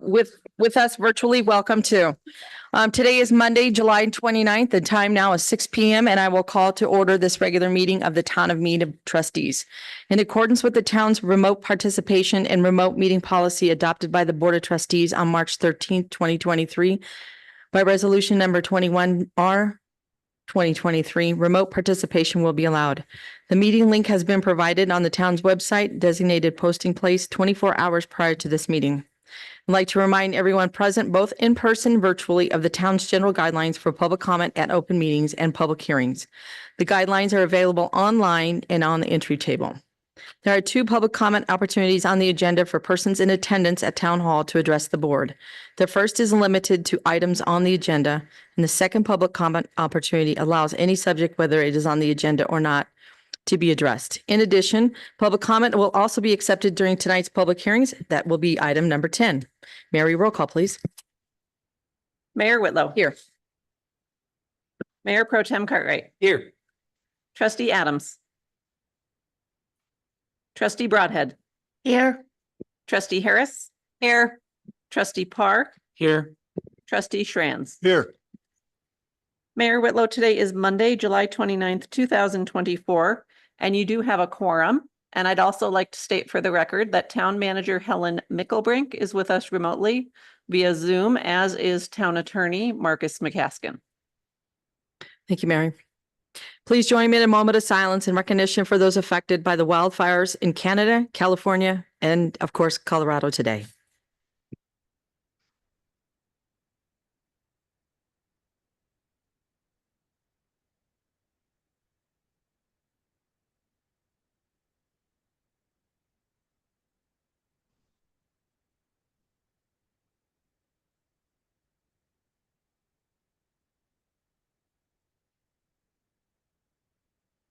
with us virtually, welcome too. Today is Monday, July 29th. The time now is 6 p.m. and I will call to order this regular meeting of the Town of Mead Trustees. In accordance with the town's remote participation and remote meeting policy adopted by the Board of Trustees on March 13th, 2023, by resolution number 21R 2023, remote participation will be allowed. The meeting link has been provided on the town's website, designated posting place 24 hours prior to this meeting. I'd like to remind everyone present, both in person, virtually, of the town's general guidelines for public comment at open meetings and public hearings. The guidelines are available online and on the entry table. There are 2 public comment opportunities on the agenda for persons in attendance at Town Hall to address the board. The first is limited to items on the agenda, and the second public comment opportunity allows any subject, whether it is on the agenda or not, to be addressed. In addition, public comment will also be accepted during tonight's public hearings. That will be item number 10. Mary, roll call, please. Mayor Whitlow. Here. Mayor Pro Tem Cartwright. Here. Trustee Adams. Trustee Broadhead. Here. Trustee Harris. Here. Trustee Parr. Here. Trustee Schranz. Here. Mayor Whitlow, today is Monday, July 29th, 2024, and you do have a quorum. And I'd also like to state for the record that Town Manager Helen Mickelbrink is with us remotely via Zoom, as is Town Attorney Marcus McCaskin. Thank you, Mary. Please join me in a moment of silence in recognition for those affected by the wildfires in Canada, California, and of course, Colorado today.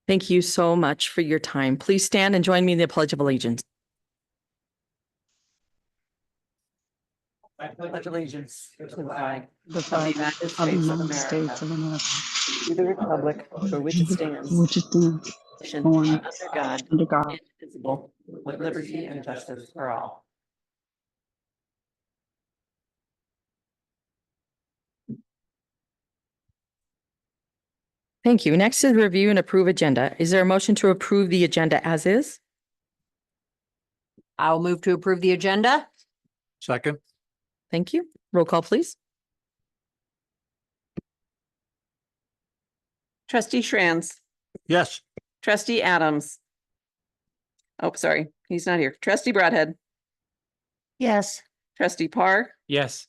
Thank you so much for your time. Please stand and join me in the Pledge of Allegiance. I pledge allegiance to the flag of the United States of America, to the republic for which it stands, one under God, under God, indivisible, with liberty and justice for all. Thank you. Next is review and approve agenda. Is there a motion to approve the agenda as is? I'll move to approve the agenda. Second. Thank you. Roll call, please. Trustee Schranz. Yes. Trustee Adams. Oh, sorry, he's not here. Trustee Broadhead. Yes. Trustee Parr. Yes.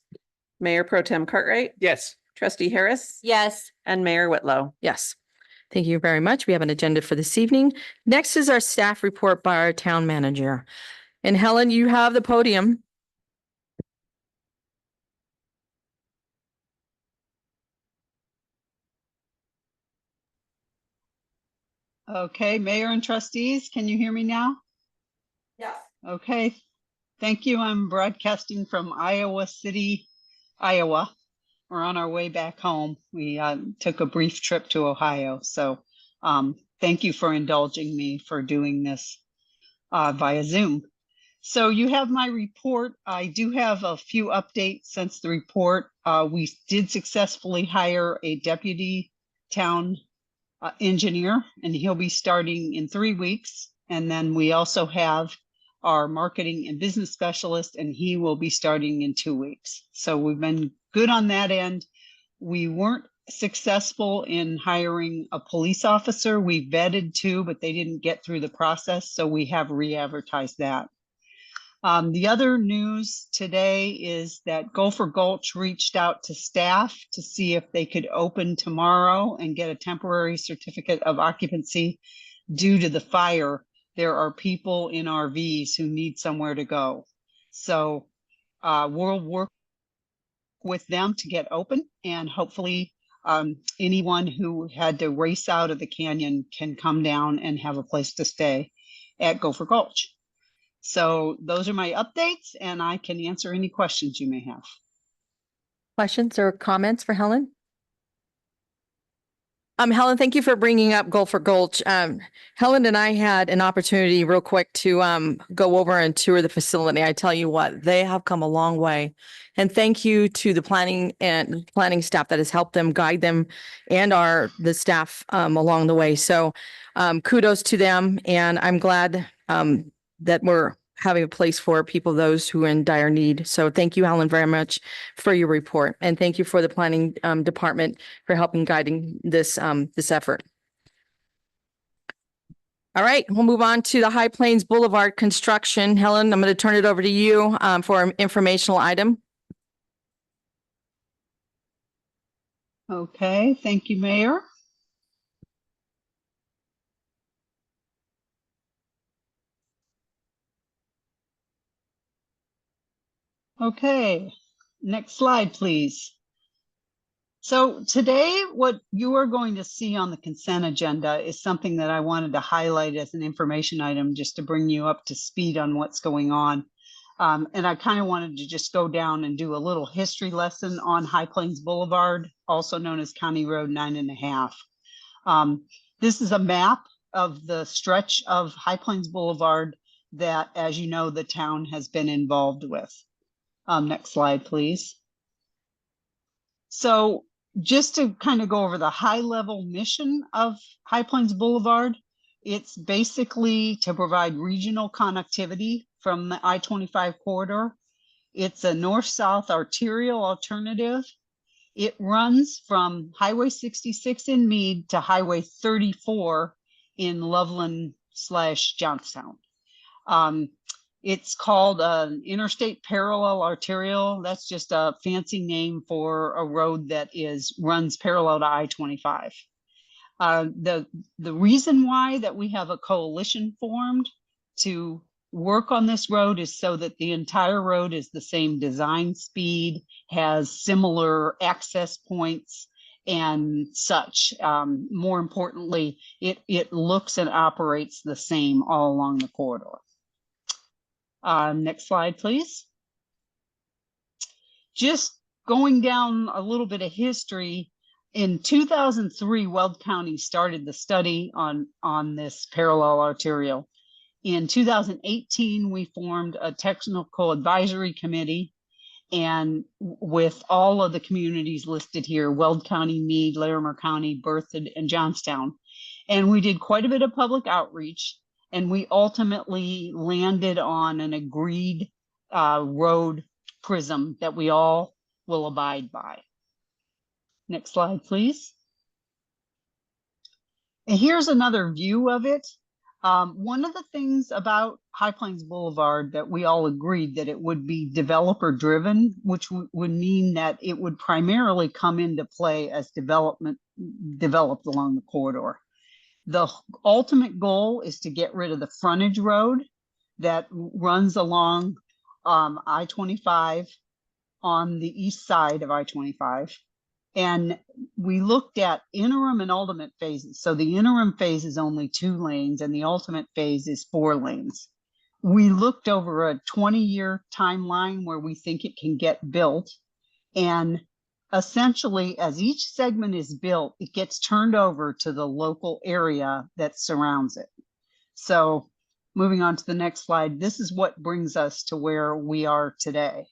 Mayor Pro Tem Cartwright. Yes. Trustee Harris. Yes. And Mayor Whitlow. Yes. Thank you very much. We have an agenda for this evening. Next is our staff report by our town manager. And Helen, you have the podium. Okay, Mayor and trustees, can you hear me now? Yes. Okay, thank you. I'm broadcasting from Iowa City, Iowa. We're on our way back home. We took a brief trip to Ohio. So thank you for indulging me for doing this via Zoom. So you have my report. I do have a few updates since the report. We did successfully hire a deputy town engineer, and he'll be starting in 3 weeks. And then we also have our marketing and business specialist, and he will be starting in 2 weeks. So we've been good on that end. We weren't successful in hiring a police officer. We vetted 2, but they didn't get through the process. So we have re-advertised that. The other news today is that Gopher Gulch reached out to staff to see if they could open tomorrow and get a temporary certificate of occupancy due to the fire. There are people in RVs who need somewhere to go. So we'll work with them to get open, and hopefully anyone who had to race out of the canyon can come down and have a place to stay at Gopher Gulch. So those are my updates, and I can answer any questions you may have. Questions or comments for Helen? Helen, thank you for bringing up Gulf Gulch. Helen and I had an opportunity real quick to go over and tour the facility. I tell you what, they have come a long way. And thank you to the planning staff that has helped them, guide them, and the staff along the way. So kudos to them. And I'm glad that we're having a place for people, those who are in dire need. So thank you, Helen, very much for your report. And thank you for the planning department for helping guiding this effort. All right, we'll move on to the High Plains Boulevard construction. Helen, I'm going to turn it over to you for an informational item. Okay, thank you, Mayor. Okay, next slide, please. So today, what you are going to see on the consent agenda is something that I wanted to highlight as an information item just to bring you up to speed on what's going on. And I kind of wanted to just go down and do a little history lesson on High Plains Boulevard, also known as County Road 9.5. This is a map of the stretch of High Plains Boulevard that, as you know, the town has been involved with. Next slide, please. So just to kind of go over the high level mission of High Plains Boulevard, it's basically to provide regional connectivity from the I-25 corridor. It's a north-south arterial alternative. It runs from Highway 66 in Mead to Highway 34 in Loveland/Johnstown. It's called an interstate parallel arterial. That's just a fancy name for a road that runs parallel to I-25. The reason why that we have a coalition formed to work on this road is so that the entire road is the same design speed, has similar access points and such. More importantly, it looks and operates the same all along the corridor. Next slide, please. Just going down a little bit of history, in 2003, Weld County started the study on this parallel arterial. In 2018, we formed a technical advisory committee, and with all of the communities listed here, Weld County, Mead, Larimer County, Berthoud, and Johnstown. And we did quite a bit of public outreach, and we ultimately landed on an agreed road prism that we all will abide by. Next slide, please. And here's another view of it. One of the things about High Plains Boulevard that we all agreed that it would be developer driven, which would mean that it would primarily come into play as developed along the corridor. The ultimate goal is to get rid of the frontage road that runs along I-25 on the east side of I-25. And we looked at interim and ultimate phases. So the interim phase is only 2 lanes and the ultimate phase is 4 lanes. We looked over a 20-year timeline where we think it can get built. And essentially, as each segment is built, it gets turned over to the local area that surrounds it. So moving on to the next slide, this is what brings us to where we are today.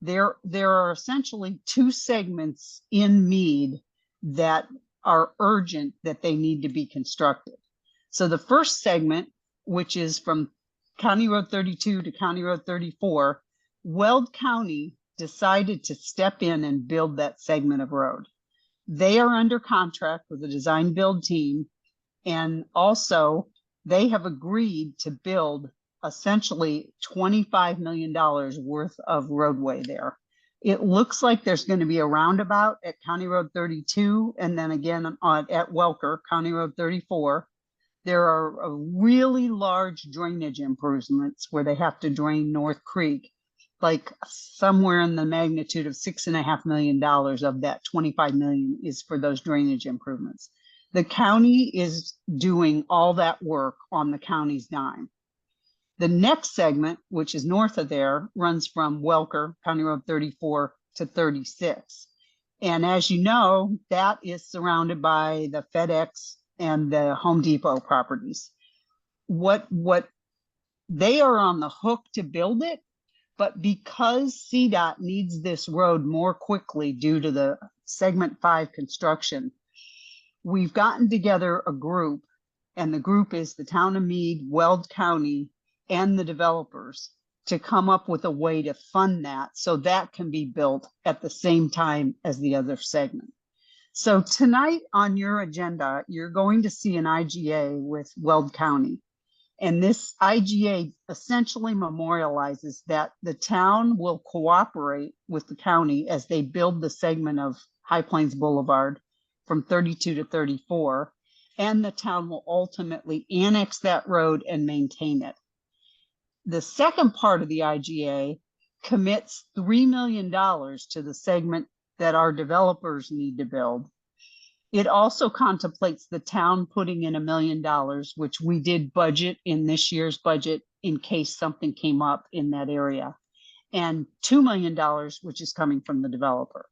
There are essentially 2 segments in Mead that are urgent that they need to be constructed. So the first segment, which is from County Road 32 to County Road 34, Weld County decided to step in and build that segment of road. They are under contract with the design build team, and also they have agreed to build essentially $25 million worth of roadway there. It looks like there's going to be a roundabout at County Road 32 and then again at Welker, County Road 34. There are really large drainage improvements where they have to drain North Creek, like somewhere in the magnitude of $6.5 million of that 25 million is for those drainage improvements. The county is doing all that work on the county's dime. The next segment, which is north of there, runs from Welker, County Road 34 to 36. And as you know, that is surrounded by the FedEx and the Home Depot properties. What they are on the hook to build it, but because CDOT needs this road more quickly due to the segment 5 construction, we've gotten together a group, and the group is the town of Mead, Weld County, and the developers to come up with a way to fund that so that can be built at the same time as the other segment. So tonight on your agenda, you're going to see an IGA with Weld County. And this IGA essentially memorializes that the town will cooperate with the county as they build the segment of High Plains Boulevard from 32 to 34, and the town will ultimately annex that road and maintain it. The second part of the IGA commits $3 million to the segment that our developers need to build. It also contemplates the town putting in $1 million, which we did budget in this year's budget in case something came up in that area, and $2 million, which is coming from the developer.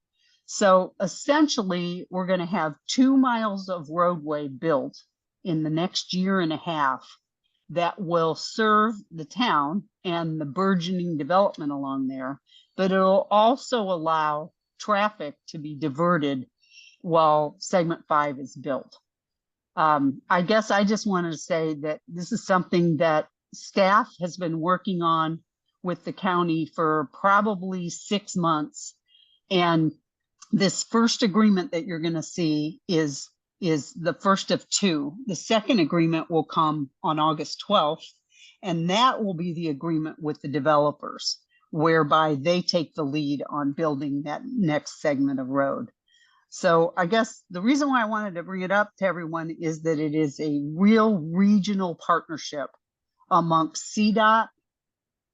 So essentially, we're going to have 2 miles of roadway built in the next year and a half that will serve the town and the burgeoning development along there, but it'll also allow traffic to be diverted while segment 5 is built. I guess I just wanted to say that this is something that staff has been working on with the county for probably 6 months. And this first agreement that you're going to see is the first of 2. The second agreement will come on August 12th, and that will be the agreement with the developers, whereby they take the lead on building that next segment of road. So I guess the reason why I wanted to bring it up to everyone is that it is a real regional partnership amongst CDOT,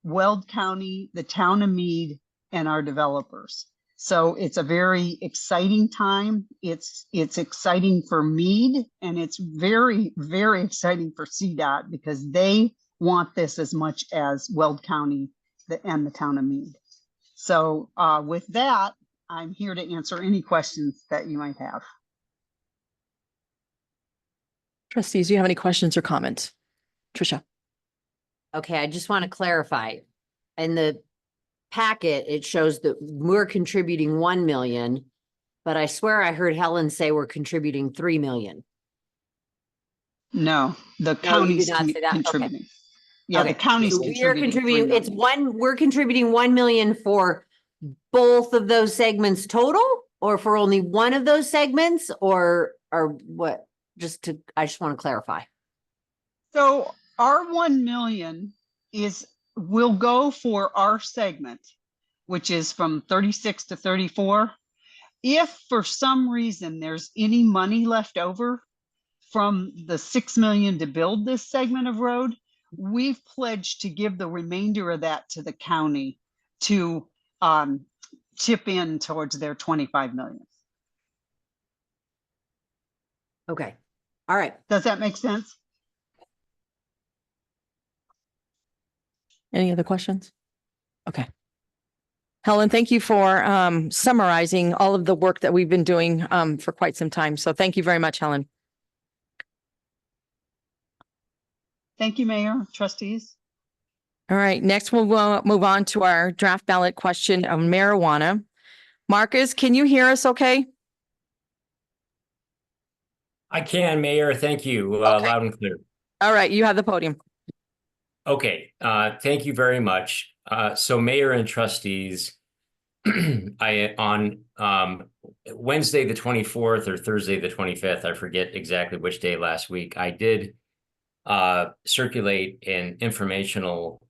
Weld County, the town of Mead, and our developers. So it's a very exciting time. It's exciting for Mead, and it's very, very exciting for CDOT because they want this as much as Weld County and the town of Mead. So with that, I'm here to answer any questions that you might have. Trustees, do you have any questions or comments? Tricia? Okay, I just want to clarify. In the packet, it shows that we're contributing 1 million, but I swear I heard Helen say we're contributing 3 million. No, the No, you county's did not say that? Okay. contributing. Yeah, Okay. the county's So we are contributing, 3 it's million. we're contributing 1 million for both of those segments total, or for only one of those segments, or what? I just want to clarify. So our 1 million will go for our segment, which is from 36 to 34. If for some reason there's any money left over from the 6 million to build this segment of road, we've pledged to give the remainder of that to the county to chip in towards their 25 million. Okay. All right. Does that make sense? Any other questions? Okay. Helen, thank you for summarizing all of the work that we've been doing for quite some time. So thank you very much, Helen. Thank you, Mayor, trustees. All right, next we'll move on to our draft ballot question on marijuana. Marcus, can you hear us okay? I can, Mayor. Thank you. Okay. Loud and clear. All right, you have the podium. Okay. Thank you very much. So Mayor and trustees, on Wednesday, the 24th or Thursday, the 25th, I forget exactly which day last week, I did circulate an informational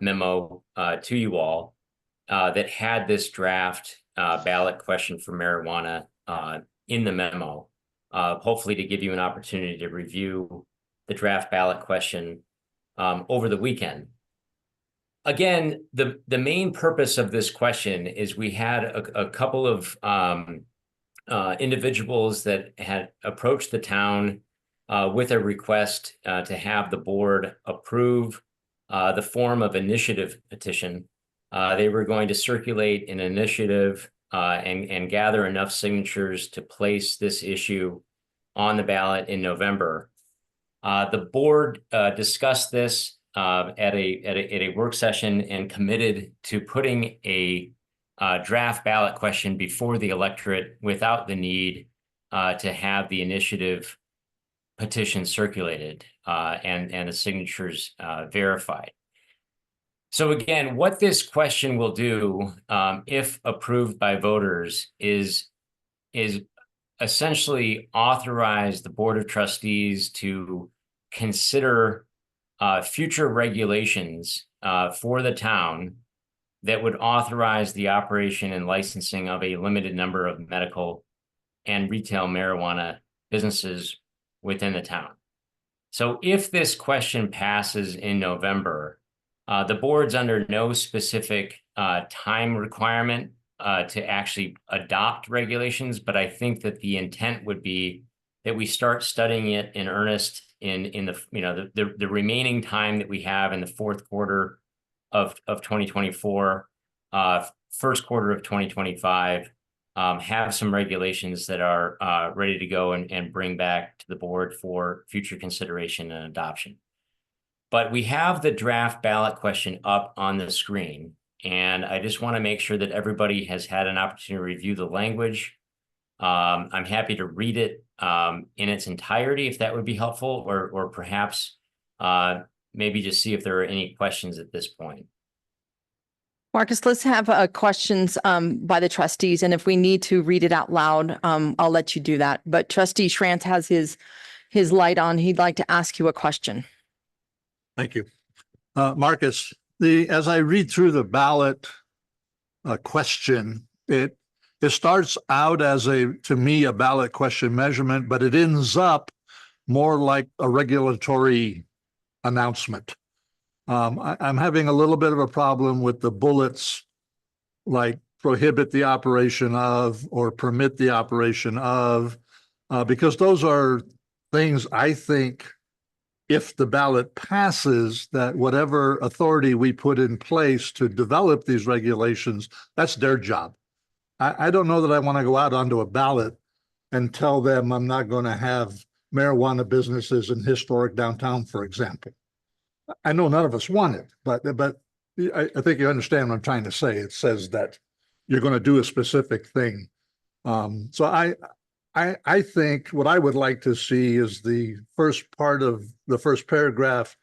memo to you all that had this draft ballot question for marijuana in the memo, hopefully to give you an opportunity to review the draft ballot question over the weekend. Again, the main purpose of this question is we had a couple of individuals that had approached the town with a request to have the board approve the form of initiative petition. They were going to circulate an initiative and gather enough signatures to place this issue on the ballot in November. The board discussed this at a work session and committed to putting a draft ballot question before the electorate without the need to have the initiative petition circulated and the signatures verified. So again, what this question will do, if approved by voters, is essentially authorize the Board of Trustees to consider future regulations for the town that would authorize the operation and licensing of a limited number of medical and retail marijuana businesses within the town. So if this question passes in November, the board's under no specific time requirement to actually adopt regulations, but I think that the intent would be that we start studying it in earnest in the remaining time that we have in the fourth quarter of 2024, first quarter of 2025, have some regulations that are ready to go and bring back to the board for future consideration and adoption. But we have the draft ballot question up on the screen, and I just want to make sure that everybody has had an opportunity to review the language. I'm happy to read it in its entirety if that would be helpful, or perhaps maybe just see if there are any questions at this point. Marcus, let's have questions by the trustees, and if we need to read it out loud, I'll let you do that. But Trustee Schrantz has his light on. He'd like to ask you a question. Thank you. Marcus, as I read through the ballot question, it starts out as to me, a ballot question measurement, but it ends up more like a regulatory announcement. I'm having a little bit of a problem with the bullets, like prohibit the operation of or permit the operation of, because those are things I think, if the ballot passes, that whatever authority we put in place to develop these regulations, that's their job. I don't know that I want to go out onto a ballot and tell them I'm not going to have marijuana businesses in historic downtown, for example. I know none of us want it, but I think you understand what I'm trying to say. It says that you're going to do a specific thing. So I think what I would like to see is the first part of the first paragraph.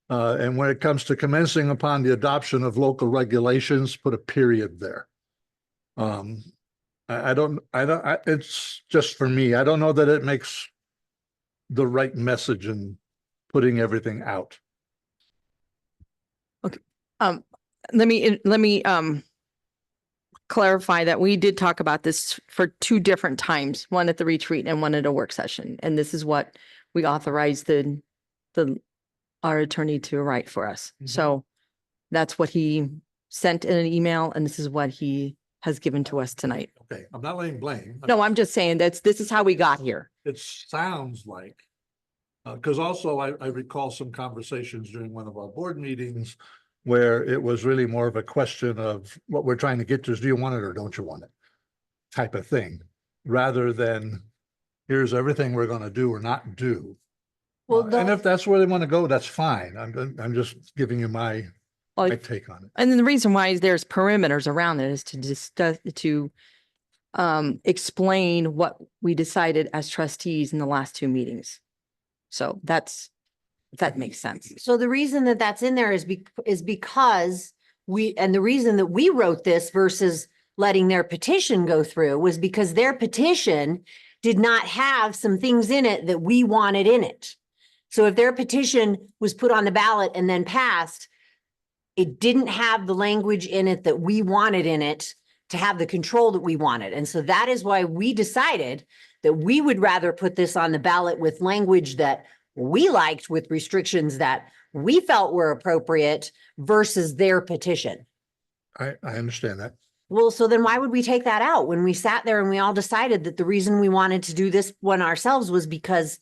And when it comes to commencing upon the adoption of local regulations, put a period there. It's just for me. I don't know that it makes the right message in putting everything out. Okay. Let me clarify that we did talk about this for two different times, one at the retreat and one at a work session. And this is what we authorized our attorney to write for us. Mhm. So that's what he sent in an email, and this is what he has given to us tonight. Okay, I'm not laying blame. No, I'm just saying this is how we got here. It sounds like, because also I recall some conversations during one of our board meetings where it was really more of a question of what we're trying to get to is, do you want it or don't you want it type of thing, rather than here's everything we're going to do or not do. Well, And if that's where they want to go, that's fine. I'm just giving you my take on it. And then the reason why is there's perimeters around it is to discuss, to explain what we decided as trustees in the last two meetings. So that makes sense. So the reason that that's in there is because the reason that we wrote this versus letting their petition go through was because their petition did not have some things in it that we wanted in it. So if their petition was put on the ballot and then passed, it didn't have the language in it that we wanted in it to have the control that we wanted. And so that is why we decided that we would rather put this on the ballot with language that we liked, with restrictions that we felt were appropriate versus their petition. I understand that. Well, so then why would we take that out when we sat there and we all decided that the reason we wanted to do this one ourselves was because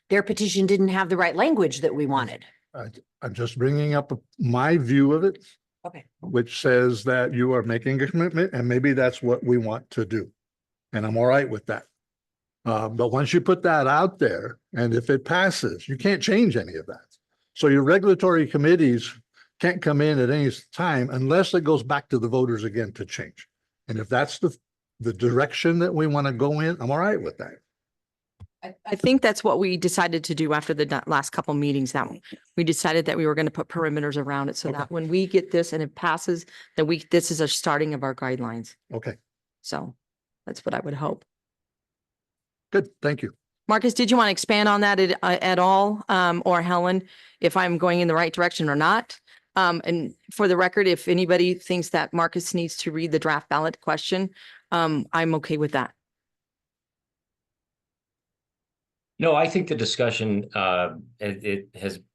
their petition didn't have the right language that we wanted? I'm just bringing up my view of it. Okay. which says that you are making a commitment and maybe that's what we want to do. And I'm all right with that. But once you put that out there and if it passes, you can't change any of that. So your regulatory committees can't come in at any time unless it goes back to the voters again to change. And if that's the direction that we want to go in, I'm all right with that. I think that's what we decided to do after the last couple meetings, that we decided that we were going to put perimeters around it so that when we get this and it passes, that this is a starting of our guidelines. Okay, So that's what I would hope. good. Thank you. Marcus, did you want to expand on that at all? Or Helen, if I'm going in the right direction or not? And for the record, if anybody thinks that Marcus needs to read the draft ballot question, I'm okay with that. No, I think the discussion, it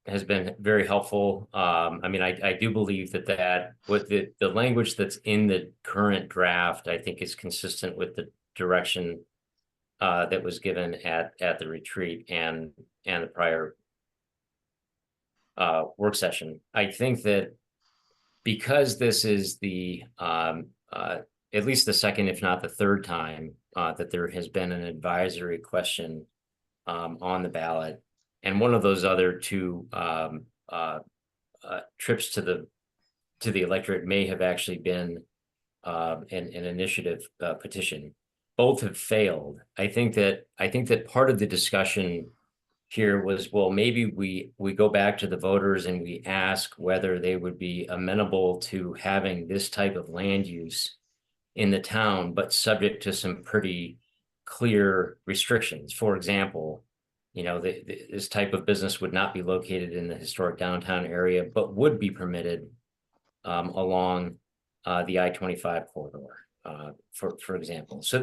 has been very helpful. I mean, I do believe that with the language that's in the current draft, I think is consistent with the direction that was given at the retreat and the prior work session. I think that because this is the at least the second, if not the third time that there has been an advisory question on the ballot, and one of those other two trips to the electorate may have actually been an initiative petition. Both have failed. I think that part of the discussion here was, well, maybe we go back to the voters and we ask whether they would be amenable to having this type of land use in the town, but subject to some pretty clear restrictions. For example, this type of business would not be located in the historic downtown area, but would be permitted along the I-25 corridor, for example. So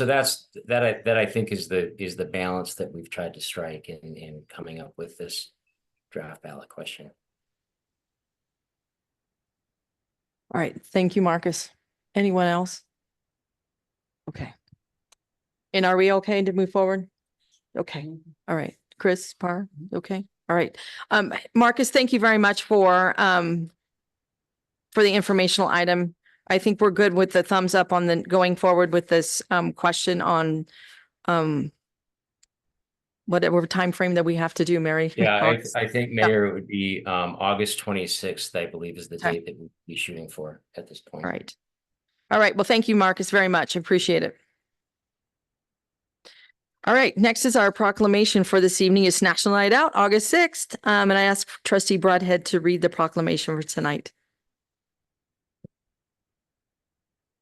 that's that I think is the balance that we've tried to strike in coming up with this draft ballot question. All right. Thank you, Marcus. Anyone else? Okay. And are we okay to move forward? Okay. All right. Chris Parr. Okay. All right. Marcus, thank you very much for the informational item. I think we're good with the thumbs up on the going forward with this question on whatever time frame that we have to do, Mary. Yeah, I think, Mayor, it would be August 26th, I believe, is the date that we'd be shooting for at this point. All right. All right. Well, thank you, Marcus, very much. Appreciate it. All right. Next is our proclamation for this evening. It's National Night Out, August 6th. And I ask Trustee Broadhead to read the proclamation for tonight.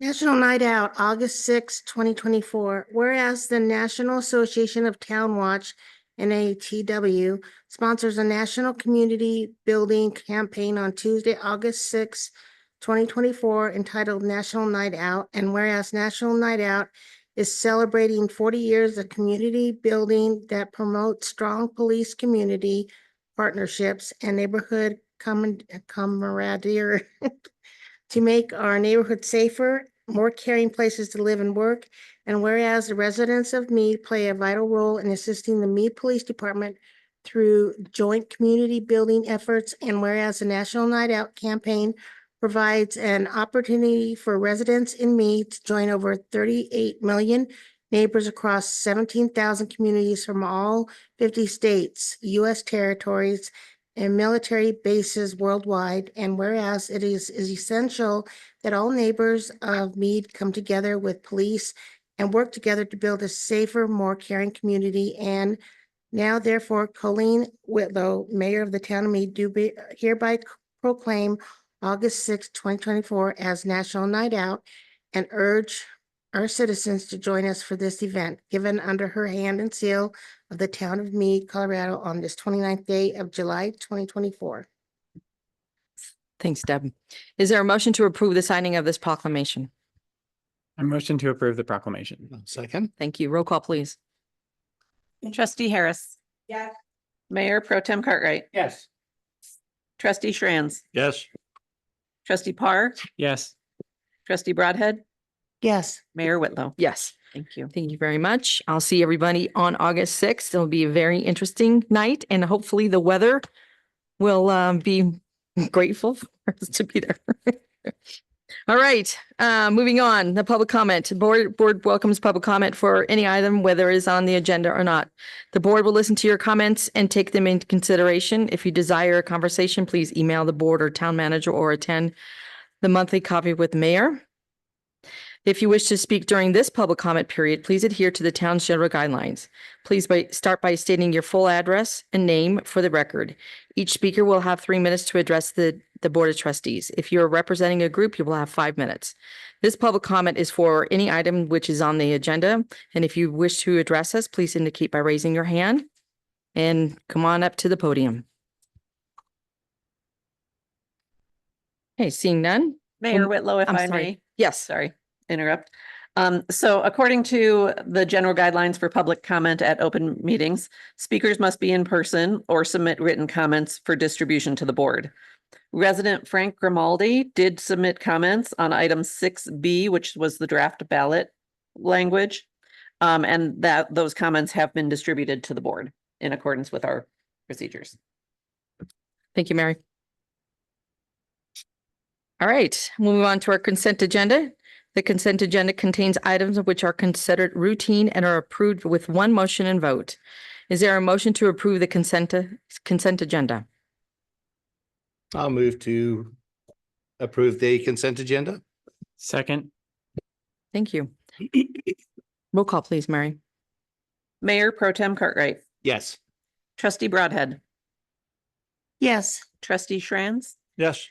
National Night Out, August 6, 2024. Whereas the National Association of Town Watch, NATW, sponsors a national community building campaign on Tuesday, August 6, 2024, entitled National Night Out. And whereas National Night Out is celebrating 40 years of community building that promotes strong police community partnerships and neighborhood camaraderie to make our neighborhood safer, more caring places to live and work. And whereas the residents of Mead play a vital role in assisting the Mead Police Department through joint community building efforts, and whereas the National Night Out campaign provides an opportunity for residents in Mead to join over 38 million neighbors across 17,000 communities from all 50 states, U.S. territories, and military bases worldwide. And whereas it is essential that all neighbors of Mead come together with police and work together to build a safer, more caring community. And now, therefore, Colleen Whitlow, Mayor of the town of Mead, do hereby proclaim August 6, 2024 as National Night Out and urge our citizens to join us for this event, given under her hand and seal of the town of Mead, Colorado, on this 29th day of July, 2024. Thanks, Deb. Is there a motion to approve the signing of this proclamation? I motion to approve the proclamation. Second. Thank you. Roll call, please. Trustee Harris. Yes. Mayor Pro Tem Cartwright. Yes. Trustee Schranz. Yes. Trustee Parr. Yes. Trustee Broadhead. Yes. Mayor Whitlow. Yes. Thank you. Thank you very much. I'll see everybody on August 6th. It'll be a very interesting night and hopefully the weather will be grateful for us to be there. All right, moving on, the public comment. Board welcomes public comment for any item, whether it is on the agenda or not. The board will listen to your comments and take them into consideration. If you desire a conversation, please email the board or town manager or attend the monthly coffee with the mayor. If you wish to speak during this public comment period, please adhere to the town's general guidelines. Please start by stating your full address and name for the record. Each speaker will have 3 minutes to address the Board of Trustees. If you are representing a group, you will have 5 minutes. This public comment is for any item which is on the agenda. And if you wish to address us, please indicate by raising your hand and come on up to the podium. Okay, seeing none? Mayor Whitlow, if I'm I sorry. may. Yes. Sorry, interrupt. So according to the general guidelines for public comment at open meetings, speakers must be in person or submit written comments for distribution to the board. Resident Frank Grimaldi did submit comments on item 6B, which was the draft ballot language. And that those comments have been distributed to the board in accordance with our procedures. Thank you, Mary. All right, moving on to our consent agenda. The consent agenda contains items which are considered routine and are approved with one motion and vote. Is there a motion to approve the consent agenda? I'll move to approve the consent agenda. Second. Thank you. Roll call, please, Mary. Mayor Pro Tem Cartwright, Yes. Trustee Broadhead, Yes. Trustee Schranz, Yes.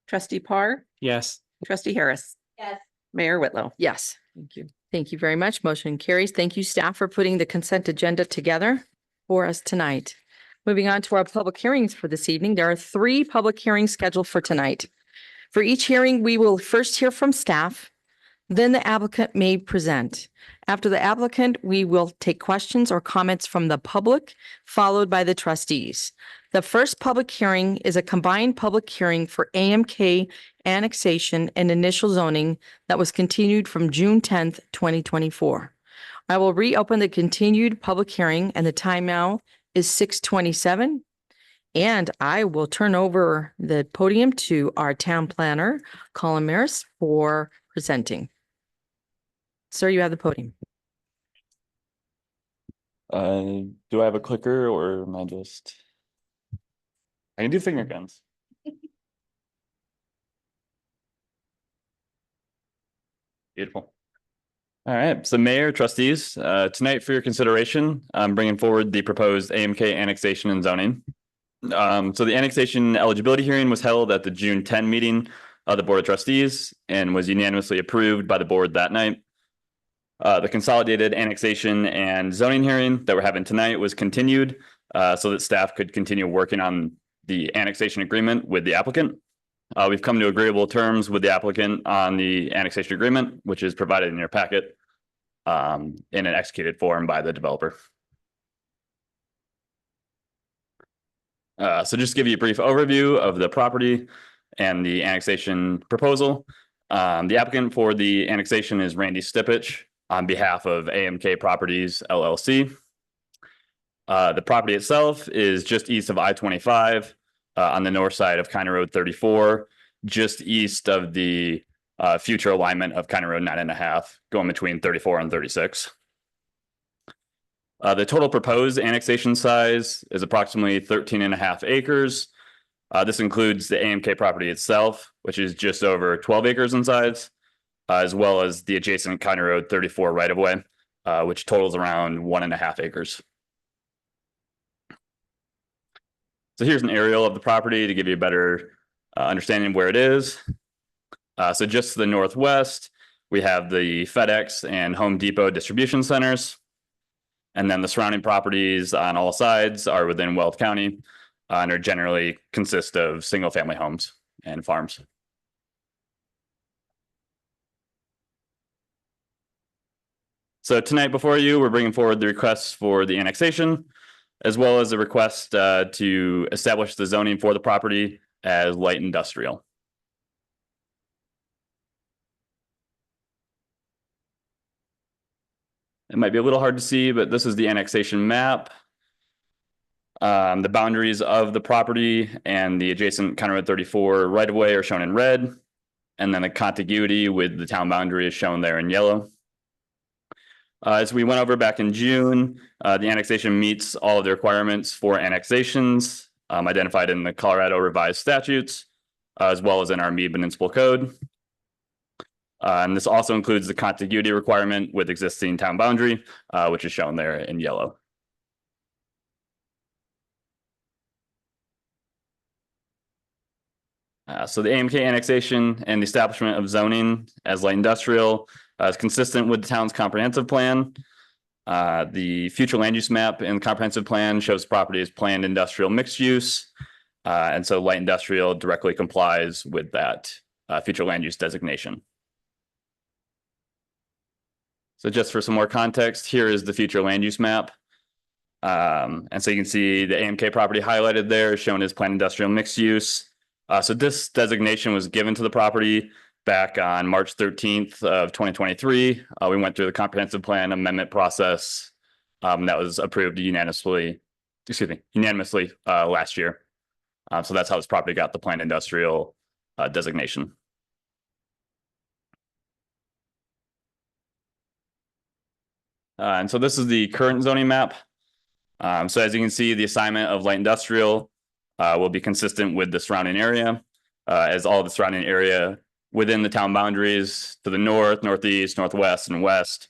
Trustee Parr, Yes. Trustee Harris. Yes. Mayor Whitlow. Yes. Thank you. Thank you very much. Motion carries. Thank you, staff, for putting the consent agenda together for us tonight. Moving on to our public hearings for this evening. There are 3 public hearings scheduled for tonight. For each hearing, we will first hear from staff, then the applicant may present. After the applicant, we will take questions or comments from the public, followed by the trustees. The first public hearing is a combined public hearing for AMK annexation and initial zoning that was continued from June 10th, 2024. I will reopen the continued public hearing, and the time now is 6:27. And I will turn over the podium to our town planner, Colin Maris, for presenting. Sir, you have the podium. Do I have a clicker or am I just? I can do finger guns. Beautiful. All right, so Mayor, trustees, tonight for your consideration, I'm bringing forward the proposed AMK annexation and zoning. So the annexation eligibility hearing was held at the June 10 meeting of the Board of Trustees and was unanimously approved by the board that night. The consolidated annexation and zoning hearing that we're having tonight was continued so that staff could continue working on the annexation agreement with the applicant. We've come to agreeable terms with the applicant on the annexation agreement, which is provided in your packet in an executed form by the developer. So just to give you a brief overview of the property and the annexation proposal. The applicant for the annexation is Randy Stipich on behalf of AMK Properties LLC. The property itself is just east of I-25 on the north side of County Road 34, just east of the future alignment of County Road 9.5, going between 34 and 36. The total proposed annexation size is approximately 13.5 acres. This includes the AMK property itself, which is just over 12 acres in size, as well as the adjacent County Road 34 right-of-way, which totals around 1.5 acres. So here's an aerial of the property to give you a better understanding of where it is. So just to the northwest, we have the FedEx and Home Depot distribution centers. And then the surrounding properties on all sides are within Weld County and are generally consist of single-family homes and farms. So tonight before you, we're bringing forward the requests for the annexation, as well as a request to establish the zoning for the property as light industrial. It might be a little hard to see, but this is the annexation map. The boundaries of the property and the adjacent County Road 34 right of way are shown in red. And then the contiguity with the town boundary is shown there in yellow. As we went over back in June, the annexation meets all of the requirements for annexations identified in the Colorado revised statutes, as well as in our Mead Municipal Code. And this also includes the contiguity requirement with existing town boundary, which is shown there in yellow. So the AMK annexation and the establishment of zoning as light industrial is consistent with the town's comprehensive plan. The future land use map in the comprehensive plan shows property as planned industrial mixed use. And so light industrial directly complies with that future land use designation. So just for some more context, here is the future land use map. And so you can see the AMK property highlighted there, shown as planned industrial mixed use. So this designation was given to the property back on March 13th of 2023. We went through the comprehensive plan amendment process that was approved unanimously last year. So that's how this property got the planned industrial designation. And so this is the current zoning map. So as you can see, the assignment of light industrial will be consistent with the surrounding area, as all the surrounding area within the town boundaries to the north, northeast, northwest, and west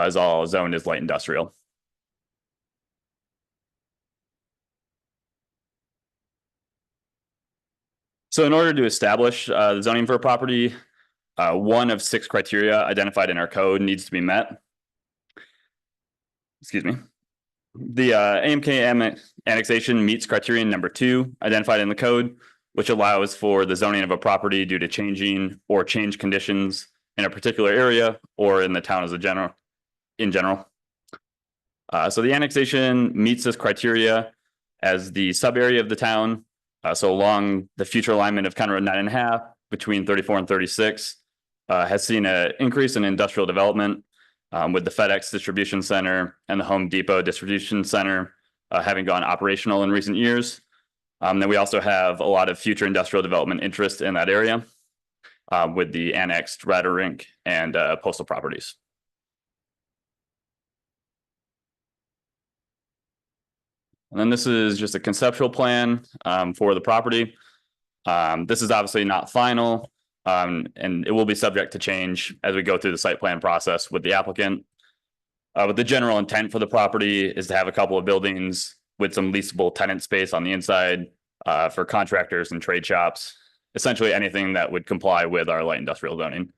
is all zoned as light industrial. So in order to establish the zoning for a property, one of 6 criteria identified in our code needs to be met. Excuse me. The AMK annexation meets criterion number 2 identified in the code, which allows for the zoning of a property due to changing or change conditions in a particular area or in the town as a general. So the annexation meets this criteria as the sub area of the town. So along the future alignment of County Road 9.5 between 34 and 36 has seen an increase in industrial development with the FedEx distribution center and the Home Depot distribution center having gone operational in recent years. Then we also have a lot of future industrial development interest in that area with the annexed Radar Rink and postal properties. And then this is just a conceptual plan for the property. This is obviously not final, and it will be subject to change as we go through the site plan process with the applicant. But the general intent for the property is to have a couple of buildings with some leasable tenant space on the inside for contractors and trade shops, essentially anything that would comply with our light industrial zoning.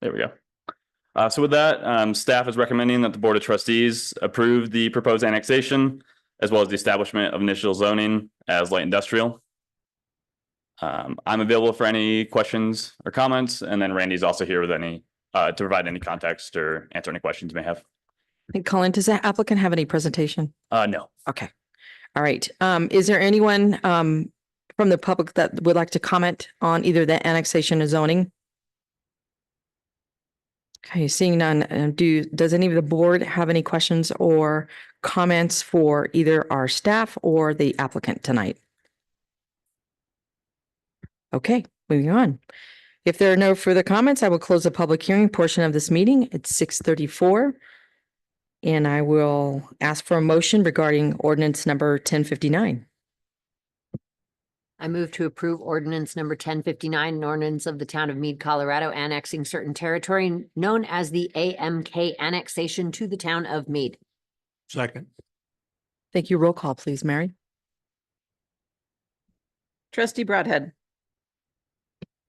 There we go. So with that, staff is recommending that the Board of Trustees approve the proposed annexation as well as the establishment of initial zoning as light industrial. I'm available for any questions or comments, and then Randy's also here with any to provide any context or answer any questions you may have. And Colin, does the applicant have any presentation? No. Okay. All right. Is there anyone from the public that would like to comment on either the annexation or zoning? Okay, seeing none, does any of the board have any questions or comments for either our staff or the applicant tonight? Okay, moving on. If there are no further comments, I will close the public hearing portion of this meeting at 6:34. And I will ask for a motion regarding ordinance number 1059. I move to approve ordinance number 1059, an ordinance of the town of Mead, Colorado, annexing certain territory known as the AMK annexation to the town of Mead. Second. Thank you. Roll call, please, Mary. Trustee Broadhead,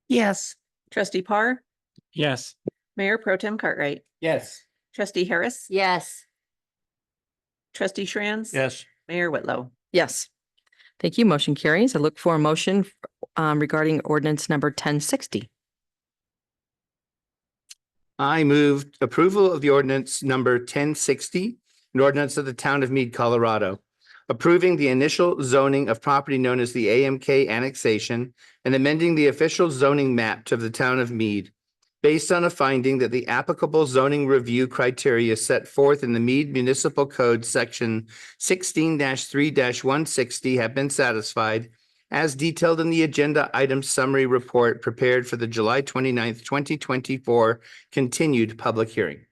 Yes. trustee Parr, Yes. Mayor Pro Tem Cartwright, Yes. trustee Harris, Yes. trustee Schranz. Yes. Mayor Whitlow. Yes. Thank you. Motion carries. I look for a motion regarding ordinance number 1060. I moved approval of the ordinance number 1060, an ordinance of the town of Mead, Colorado, approving the initial zoning of property known as the AMK annexation and amending the official zoning map to the town of Mead based on a finding that the applicable zoning review criteria set forth in the Mead Municipal Code Section 16-3-160 have been satisfied as detailed in the agenda item summary report prepared for the July 29th, 2024 continued public hearing.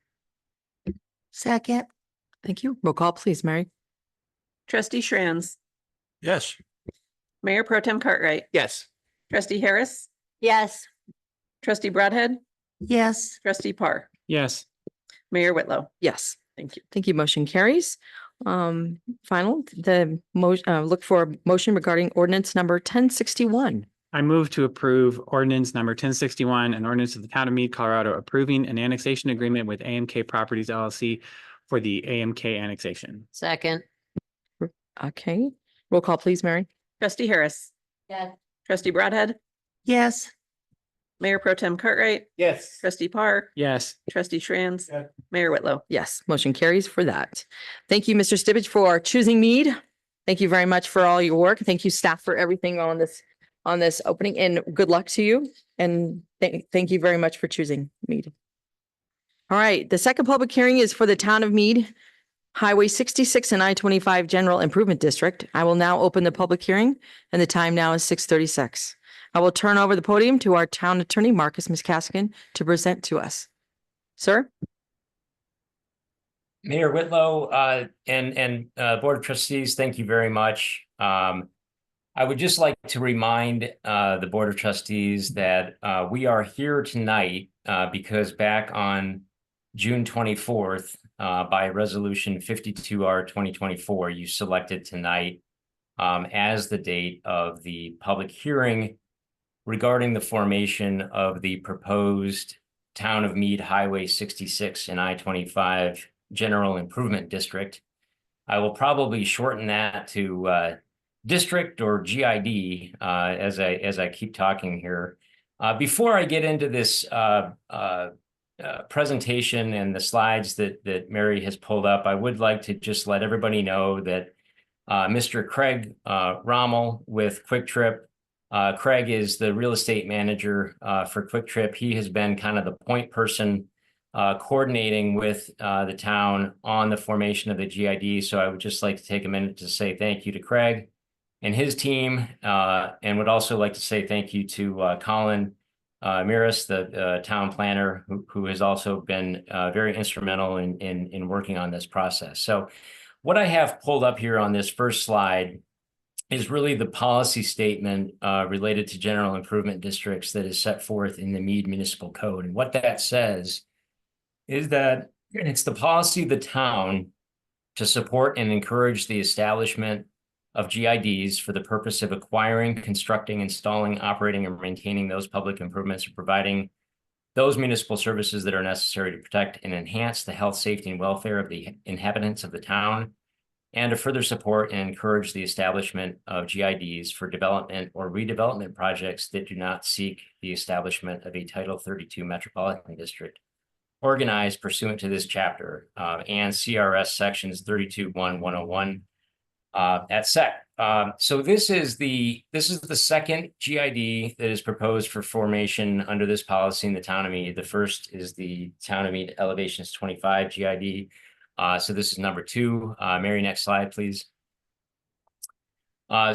Second. Thank you. Roll call, please, Mary. Trustee Shranz, Yes. Mayor Pro Tem Cartwright, Yes. trustee Harris, Yes. trustee Broadhead, Yes. trustee Parr, Yes. Mayor Whitlow. Yes. Thank you. Thank you. Motion carries. Final, look for a motion regarding ordinance number 1061. I move to approve ordinance number 1061, an ordinance of the town of Mead, Colorado, approving an annexation agreement with AMK Properties LLC for the AMK annexation. Second. Okay. Roll call, please, Mary. Trustee Harris, Yes. trustee Broadhead, Yes. Mayor Pro Tem Cartwright, Yes. trustee Parr, Yes. trustee Shranz, Yes. Mayor Whitlow. Yes, motion carries for that. Thank you, Mr. Stibbage, for choosing Mead. Thank you very much for all your work. Thank you, staff, for everything on this opening, and good luck to you. And thank you very much for choosing Mead. All right, the second public hearing is for the town of Mead, Highway 66 and I-25 General Improvement District. I will now open the public hearing, and the time now is 6:36. I will turn over the podium to our town attorney, Marcus Miskaskin, to present to us. Sir? Mayor Whitlow, and Board of Trustees, thank you very much. I would just like to remind the Board of Trustees that we are here tonight because back on June 24th, by Resolution 52R 2024, you selected tonight as the date of the public hearing regarding the formation of the proposed Town of Mead Highway 66 and I-25 General Improvement District. I will probably shorten that to district or GID as I keep talking here. Before I get into this presentation and the slides that Mary has pulled up, I would like to just let everybody know that Mr. Craig Rommel with Quick Trip. Craig is the real estate manager for Quick Trip. He has been kind of the point person coordinating with the town on the formation of the GID. So I would just like to take a minute to say thank you to Craig and his team, and would also like to say thank you to Colin Miras, the town planner, who has also been very instrumental in working on this process. So what I have pulled up here on this first slide is really the policy statement related to general improvement districts that is set forth in the Mead Municipal Code. And what that says is that it's the policy of the town to support and encourage the establishment of GIDs for the purpose of acquiring, constructing, installing, operating, and maintaining those public improvements and providing those municipal services that are necessary to protect and enhance the health, safety, and welfare of the inhabitants of the town, and to further support and encourage the establishment of GIDs for development or redevelopment projects that do not seek the establishment of a Title 32 metropolitan district organized pursuant to this chapter and CRS sections 32.1.101 at SEC. So this is the second GID that is proposed for formation under this policy in the town of Mead. The first is the town of Mead Elevations 25 GID. So this is number 2. Mary, next slide, please.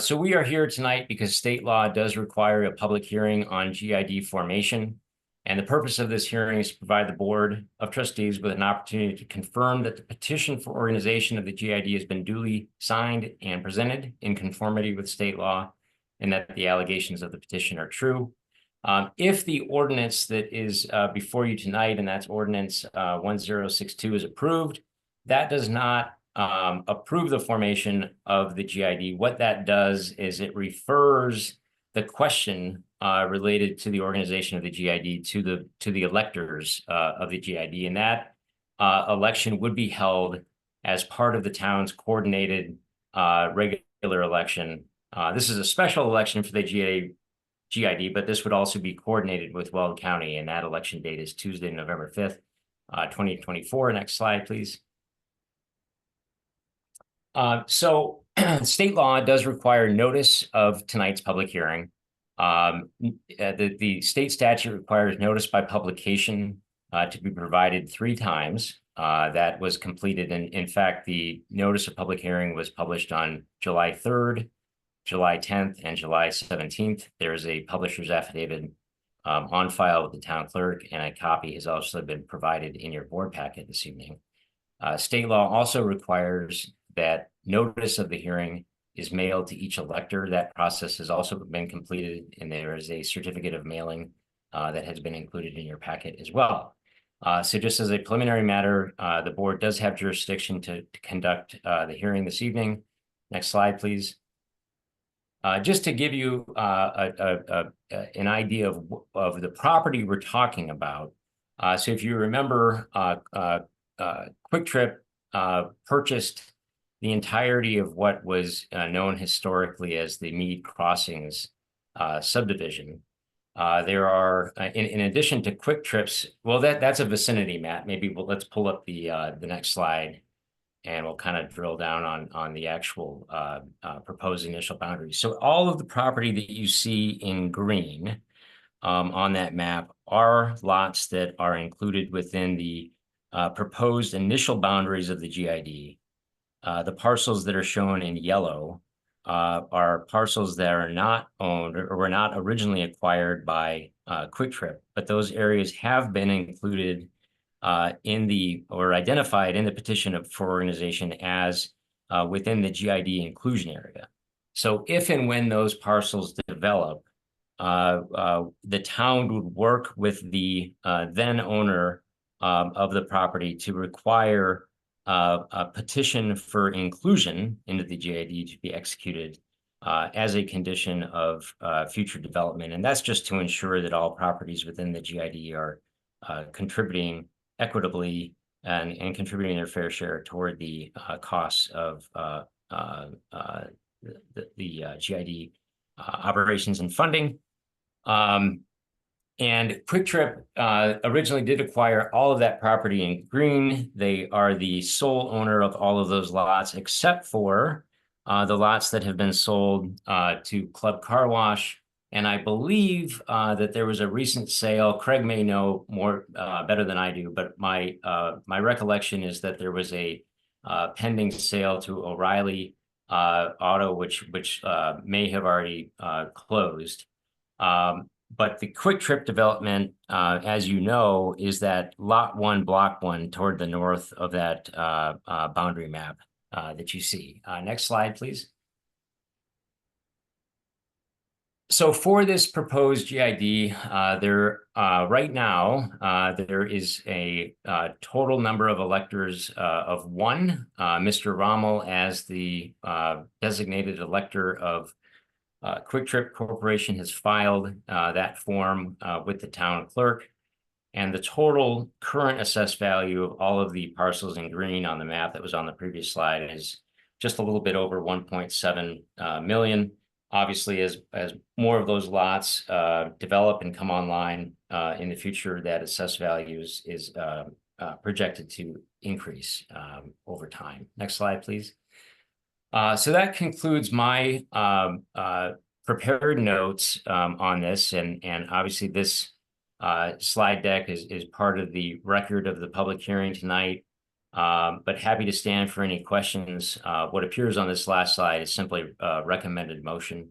So we are here tonight because state law does require a public hearing on GID formation. And the purpose of this hearing is to provide the Board of Trustees with an opportunity to confirm that the petition for organization of the GID has been duly signed and presented in conformity with state law, and that the allegations of the petition are true. If the ordinance that is before you tonight, and that's ordinance 1062, is approved, that does not approve the formation of the GID. What that does is it refers the question related to the organization of the GID to the electors of the GID, and that election would be held as part of the town's coordinated regular election. This is a special election for the GID, but this would also be coordinated with Weld County, and that election date is Tuesday, November 5th, 2024. Next slide, please. So State law does require notice of tonight's public hearing. The state statute requires notice by publication to be provided 3 times. That was completed. And in fact, the notice of public hearing was published on July 3rd, July 10th, and July 17th. There is a publisher's affidavit on file with the town clerk, and a copy has also been provided in your board packet this evening. State law also requires that notice of the hearing is mailed to each elector. That process has also been completed, and there is a certificate of mailing that has been included in your packet as well. So just as a preliminary matter, the board does have jurisdiction to conduct the hearing this evening. Next slide, please. Just to give you an idea of the property we're talking about. So if you remember, Quick Trip purchased the entirety of what was known historically as the Mead Crossings subdivision. There are, in addition to Quick Trips, well, that's a vicinity map. Maybe let's pull up the next slide, and we'll kind of drill down on the actual proposed initial boundaries. So all of the property that you see in green on that map are lots that are included within the proposed initial boundaries of the GID. The parcels that are shown in yellow are parcels that are not owned or were not originally acquired by Quick Trip, but those areas have been included or identified in the petition for organization as within the GID inclusion area. So if and when those parcels develop, the town would work with the then owner of the property to require a petition for inclusion into the GID to be executed as a condition of future development. And that's just to ensure that all properties within the GID are contributing equitably and contributing their fair share toward the costs of the GID operations and funding. And Quick Trip originally did acquire all of that property in green. They are the sole owner of all of those lots, except for the lots that have been sold to Club Car Wash. And I believe that there was a recent sale. Craig may know more better than I do, but my recollection is that there was a pending sale to O'Reilly Auto, which may have already closed. But the Quick Trip development, as you know, is that lot 1, block 1 toward the north of that boundary map that you see. Next slide, please. So for this proposed GID, right now, there is a total number of electors of 1. Mr. Rommel as the designated elector of Quick Trip Corporation has filed that form with the town clerk, and the total current assessed value of all of the parcels in green on the map that was on the previous slide is just a little bit over 1.7 million. Obviously, as more of those lots develop and come online in the future, that assessed value is projected to increase over time. Next slide, please. So that concludes my prepared notes on this, and obviously this slide deck is part of the record of the public hearing tonight, but happy to stand for any questions. What appears on this last slide is simply a recommended motion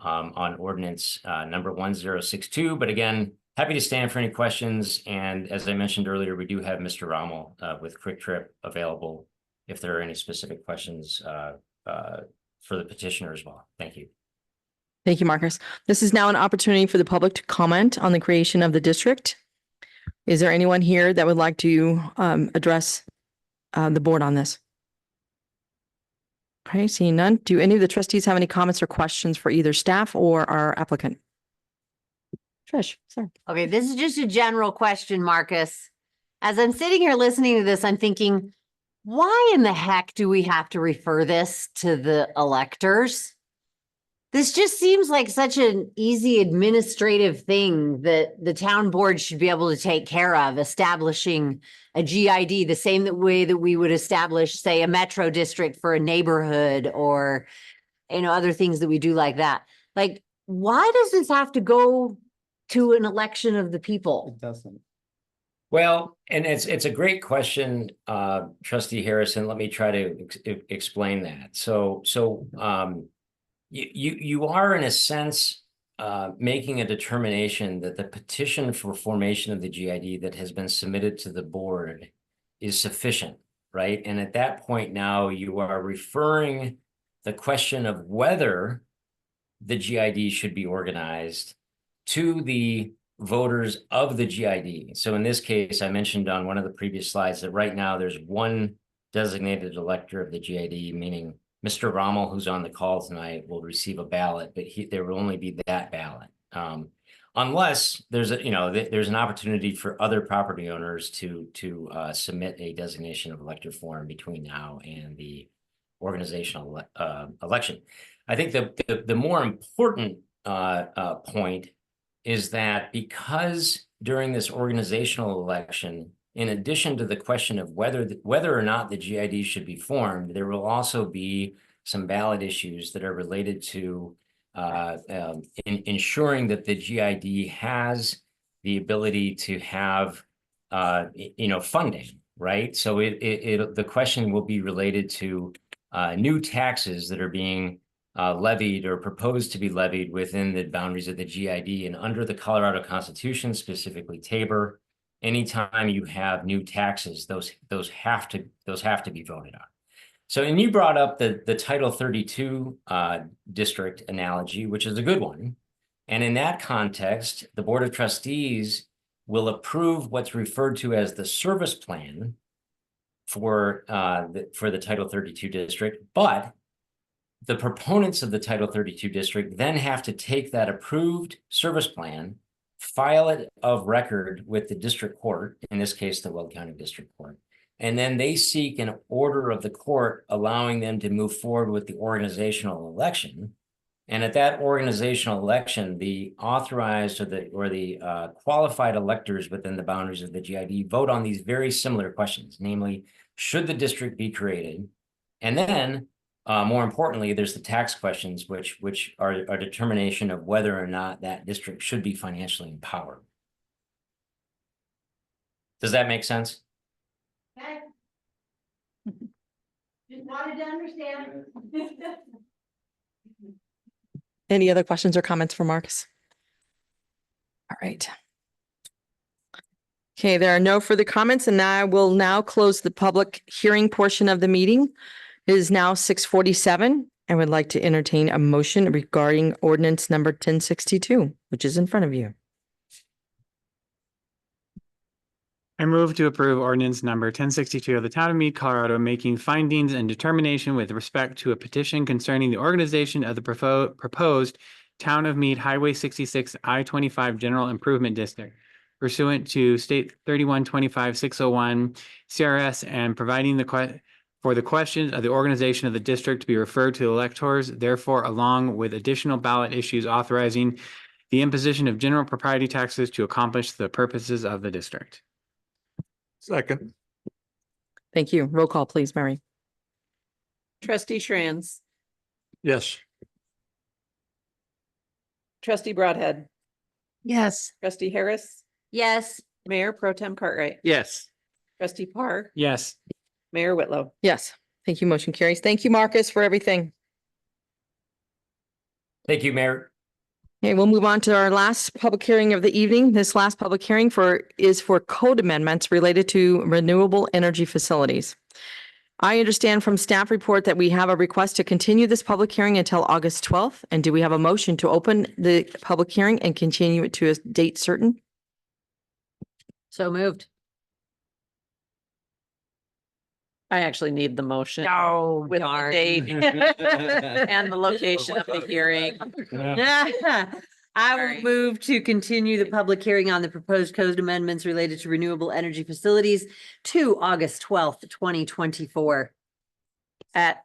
on ordinance number 1062, but again, happy to stand for any questions, and as I mentioned earlier, we do have Mr. Rommel with Quick Trip available if there are any specific questions for the petitioner as well. Thank you. Thank you, Marcus. This is now an opportunity for the public to comment on the creation of the district. Is there anyone here that would like to address the board on this? Okay, seeing none. Do any of the trustees have any comments or questions for either staff or our applicant? Trish, sir. Okay, this is just a general question, Marcus. As I'm sitting here listening to this, I'm thinking, why in the heck do we have to refer this to the electors? This just seems like such an easy administrative thing that the town board should be able to take care of, establishing a GID the same way that we would establish, say, a metro district for a neighborhood or, other things that we do like that. Like, why does this have to go to an election of the people? Doesn't. Well, and it's a great question, trustee Harrison. Let me try to explain that. So you are in a sense making a determination that the petition for formation of the GID that has been submitted to the board is sufficient, right? And at that point now you are referring the question of whether the GID should be organized to the voters of the GID. So in this case, I mentioned on one of the previous slides that right now there's one designated elector of the GID, meaning Mr. Rommel, who's on the call tonight, will receive a ballot, but there will only be that ballot. Unless there's there's an opportunity for other property owners to submit a designation of elector form between now and the organizational election. I think the more important point is that because during this organizational election, in addition to the question of whether or not the GID should be formed, there will also be some ballot issues that are related to ensuring that the GID has the ability to have funding, right? So the question will be related to new taxes that are being levied or proposed to be levied within the boundaries of the GID. And under the Colorado Constitution, specifically Tabor, anytime you have new taxes, those have to be voted on. So, and you brought up the Title 32 district analogy, which is a good one. And in that context, the Board of Trustees will approve what's referred to as the service plan for the Title 32 district, but the proponents of the Title 32 district then have to take that approved service plan, file it of record with the district court, in this case, the Weld County District Court, and then they seek an order of the court allowing them to move forward with the organizational election. And at that organizational election, the authorized or the qualified electors within the boundaries of the GID vote on these very similar questions, namely, should the district be created? And then, more importantly, there's the tax questions, which are a determination of whether or not that district should be financially empowered. Does that make sense? Okay. Just wanted to understand. Any other questions or comments for Marcus? All right. Okay, there are no further comments, and I will now close the public hearing portion of the meeting. It is now 6:47. I would like to entertain a motion regarding ordinance number 1062, which is in front of you. I move to approve ordinance number 1062 of the town of Mead, Colorado, making findings and determination with respect to a petition concerning the organization of the proposed town of Mead Highway 66 I-25 General Improvement District pursuant to State 3125-601 CRS and providing for the questions of the organization of the district to be referred to the electors, therefore, along with additional ballot issues authorizing the imposition of general property taxes to accomplish the purposes of the district. Second. Thank you. Roll call, please, Mary. Trustee Shrans, Yes. trustee Broadhead, Yes. trustee Harris, Yes. Mayor Pro Tem Cartwright, Yes. trustee Parr, Yes. Mayor Whitlow. Yes. Thank you. Motion carries. Thank you, Marcus, for everything. Thank you, Mayor. Okay, we'll move on to our last public hearing of the evening. This last public hearing is for code amendments related to renewable energy facilities. I understand from staff report that we have a request to continue this public hearing until August 12th. And do we have a motion to open the public hearing and continue it to a date certain? So moved. I actually need the motion Oh, with the darn. date and the location of the hearing. I will Sorry. move to continue the public hearing on the proposed code amendments related to renewable energy facilities to August 12th, 2024. At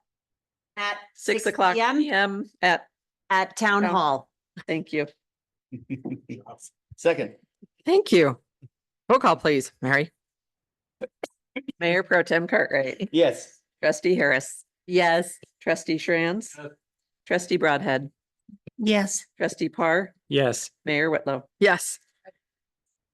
At 6 o'clock PM. PM at at Town Town- Hall. Thank you. Second. Thank you. Roll call, please, Mary. Mayor Pro Tem Cartwright, Yes. trustee Harris, Yes. trustee Shranz, trustee Broadhead, Yes. trustee Parr, Yes. Mayor Whitlow. Yes.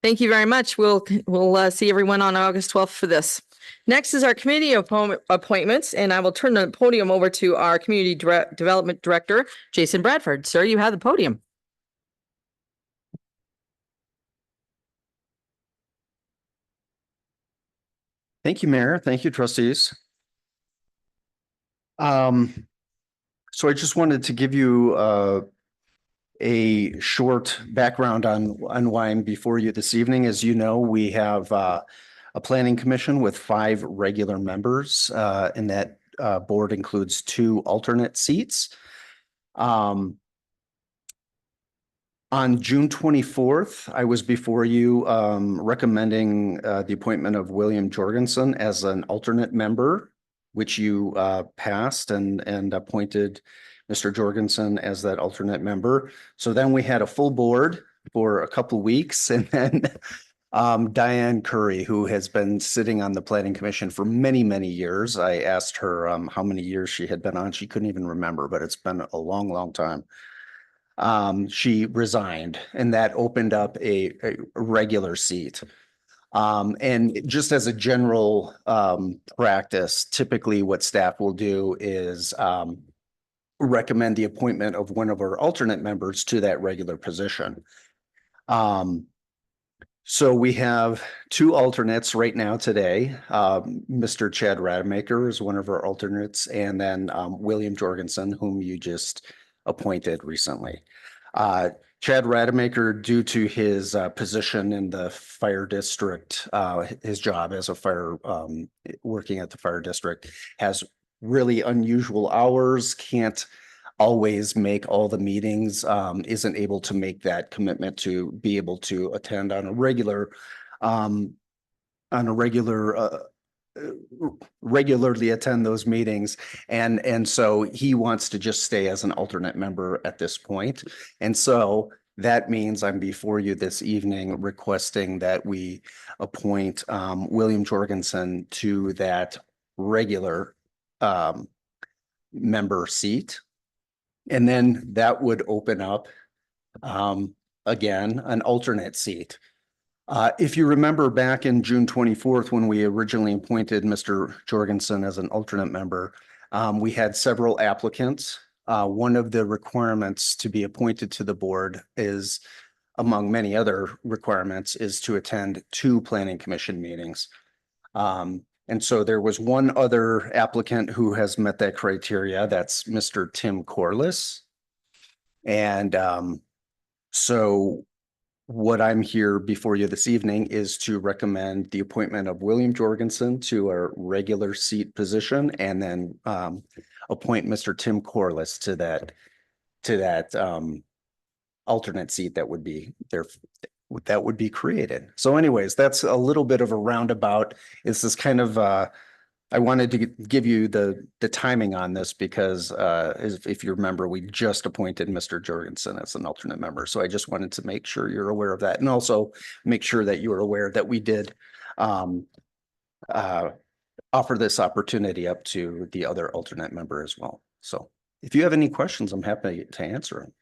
Thank you very much. We'll see everyone on August 12th for this. Next is our committee appointments, and I will turn the podium over to our Community Development Director, Jason Bradford. Sir, you have the podium. Thank you, Mayor. Thank you, trustees. So I just wanted to give you a short background on why I'm before you this evening. As you know, we have a planning commission with 5 regular members, and that board includes 2 alternate seats. On June 24th, I was before you recommending the appointment of William Jorgensen as an alternate member, which you passed and appointed Mr. Jorgensen as that alternate member. So then we had a full board for a couple of weeks, and then Diane Curry, who has been sitting on the planning commission for many, many years. I asked her how many years she had been on. She couldn't even remember, but it's been a long, long time. She resigned, and that opened up a regular seat. And just as a general practice, typically what staff will do is recommend the appointment of one of our alternate members to that regular position. So we have 2 alternates right now today. Mr. Chad Rademacher is one of our alternates, and then William Jorgensen, whom you just appointed recently. Chad Rademacher, due to his position in the fire district, his job as a fire, working at the fire district, has really unusual hours, can't always make all the meetings, isn't able to make that commitment to be able to attend on a regular, regularly attend those meetings. And so he wants to just stay as an alternate member at this point. And so that means I'm before you this evening requesting that we appoint William Jorgensen to that regular member seat. And then that would open up again, an alternate seat. If you remember back in June 24th, when we originally appointed Mr. Jorgensen as an alternate member, we had several applicants. One of the requirements to be appointed to the board is, among many other requirements, is to attend 2 planning commission meetings. And so there was one other applicant who has met that criteria. That's Mr. Tim Corliss. And so what I'm here before you this evening is to recommend the appointment of William Jorgensen to a regular seat position, and then appoint Mr. Tim Corliss to that alternate seat that would be there, that would be created. So anyways, that's a little bit of a roundabout. This is kind of I wanted to give you the timing on this because if you remember, we just appointed Mr. Jorgensen as an alternate member. So I just wanted to make sure you're aware of that, and also make sure that you are aware that we did offer this opportunity up to the other alternate member as well. So if you have any questions, I'm happy to answer them.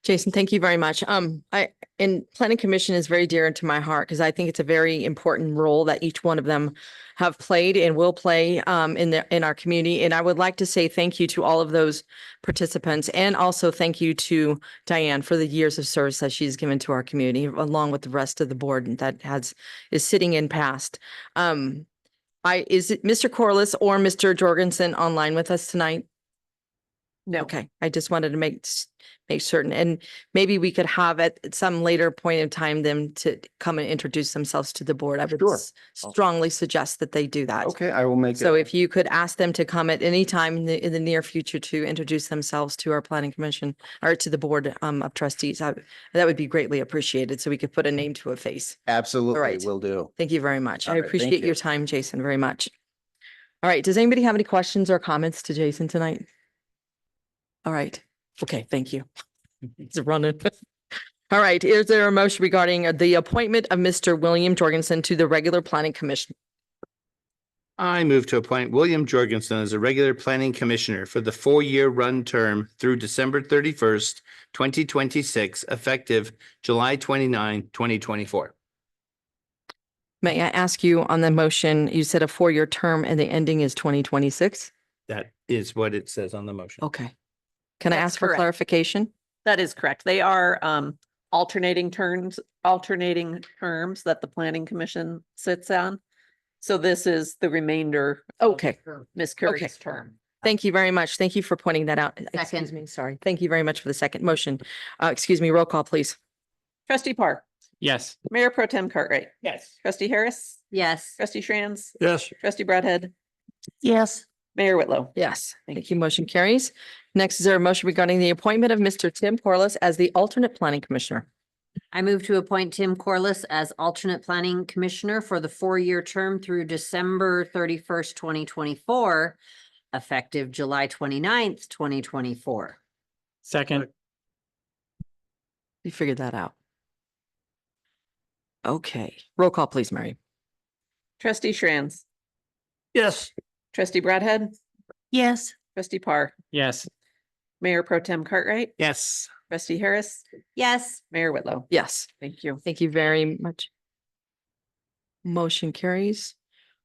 Jason, thank you very much. And planning commission is very dear to my heart because I think it's a very important role that each one of them have played and will play in our community. And I would like to say thank you to all of those participants, and also thank you to Diane for the years of service that she's given to our community, along with the rest of the board that is sitting in past. Is it Mr. Corliss or Mr. Jorgensen online with us tonight? No. Okay, I just wanted to make certain, and maybe we could have at some later point in time them to come and introduce themselves to the board. I would Sure. strongly suggest that they do that. Okay, I will make So it. if you could ask them to come at any time in the near future to introduce themselves to our planning commission or to the board of trustees, that would be greatly appreciated. So we could put a name to a face. Absolutely, right. will do. Thank you very much. All I right, thank appreciate you. your time, Jason, very much. All right. Does anybody have any questions or comments to Jason tonight? All right. Okay, thank you. It's running. All right, is there a motion regarding the appointment of Mr. William Jorgensen to the regular planning commission? I move to appoint William Jorgensen as a regular planning commissioner for the 4-year run term through December 31st, 2026, effective July 29, 2024. May I ask you on the motion, you said a 4-year term and the ending is 2026? That is what it says on the motion. Okay. Can I That's ask for correct. clarification? That is correct. They are alternating terms that the planning commission sits on. So this is the remainder of Okay. Ms. Curry's term. Thank you very much. Thank you for pointing that out. Excuse Second. me, sorry. Thank you very much for the second motion. Excuse me, roll call, please. Trustee Parr, Yes. Mayor Pro Tem Cartwright, Yes. trustee Harris, Yes. trustee Strands, Yes. trustee Bradhead, Yes. Mayor Whitlow. Yes, thank you. Motion carries. Next is there a motion regarding the appointment of Mr. Tim Corliss as the alternate planning commissioner? I move to appoint Tim Corliss as alternate planning commissioner for the 4-year term through December 31st, 2024, effective July 29th, 2024. Second. You figured that out. Okay, roll call, please, Mary. Trustee Strands, Yes. trustee Bradhead, Yes. trustee Parr, Yes. Mayor Pro Tem Cartwright, Yes. trustee Harris, Yes. Mayor Whitlow. Yes, Thank you. thank you very much. Motion carries.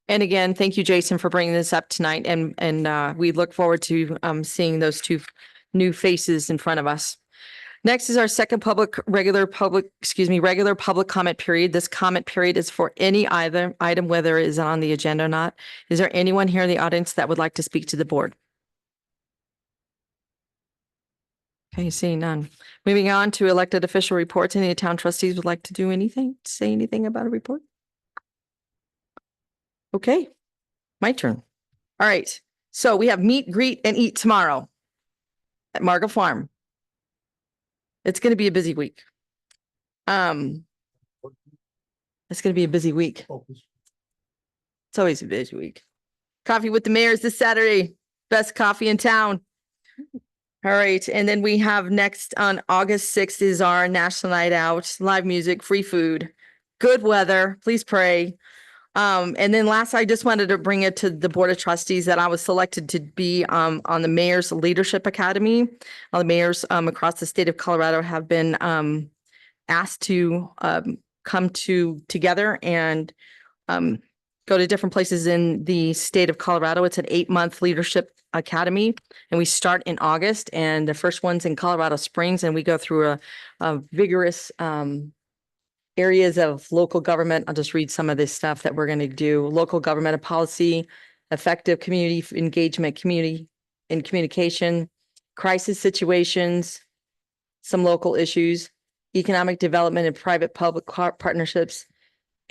And again, thank you, Jason, for bringing this up tonight. And we look forward to seeing those two new faces in front of us. Next is our second regular public comment period. This comment period is for any item, whether it is on the agenda or not. Is there anyone here in the audience that would like to speak to the board? Okay, seeing none. Moving on to elected official reports. Any of the town trustees would like to do anything, say anything about a report? Okay, my turn. All right, so we have meet, greet, and eat tomorrow at Margot Farm. It's going to be a busy week. It's going to be a busy week. It's always a busy week. Coffee with the Mayors this Saturday. Best coffee in town. All right, and then we have next on August 6th is our National Night Out, live music, free food, good weather. Please pray. And then last, I just wanted to bring it to the Board of Trustees that I was selected to be on the Mayor's Leadership Academy. All the mayors across the state of Colorado have been asked to come together and go to different places in the state of Colorado. It's an 8-month leadership academy, and we start in August. And the first one's in Colorado Springs, and we go through a vigorous areas of local government. I'll just read some of this stuff that we're going to do. Local government policy, effective community engagement, community and communication, crisis situations, some local issues, economic development and private-public partnerships,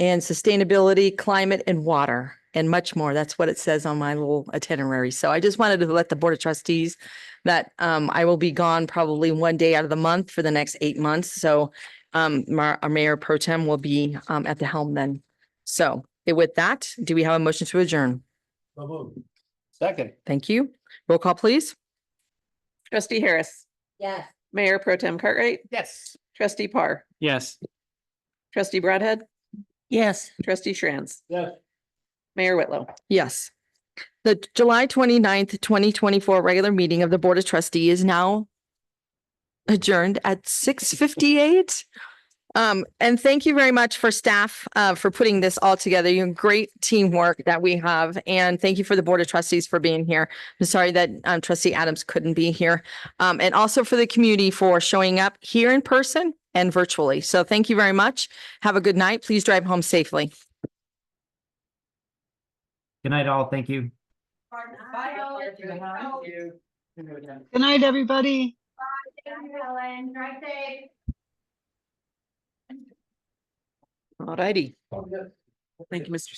and sustainability, climate, and water, and much more. That's what it says on my little itinerary. So I just wanted to let the Board of Trustees that I will be gone probably one day out of the month for the next 8 months. So our Mayor Pro Tem will be at the helm then. So with that, do we have a motion to adjourn? Second. Thank you. Roll call, please. Trustee Harris, Yes. Mayor Pro Tem Cartwright, Yes. trustee Parr, Yes. trustee Bradhead, Yes. trustee Strands, Yes. Mayor Whitlow. Yes. The July 29th, 2024 regular meeting of the Board of Trustees is now adjourned at 6:58. And thank you very much for staff for putting this all together. You're great teamwork that we have. And thank you for the Board of Trustees for being here. I'm sorry that Trustee Adams couldn't be here. And also for the community for showing up here in person and virtually. So thank you very much. Have a good night. Please drive home safely. Good night, all. Thank you. Good night, everybody. All righty. Thank you, Mr.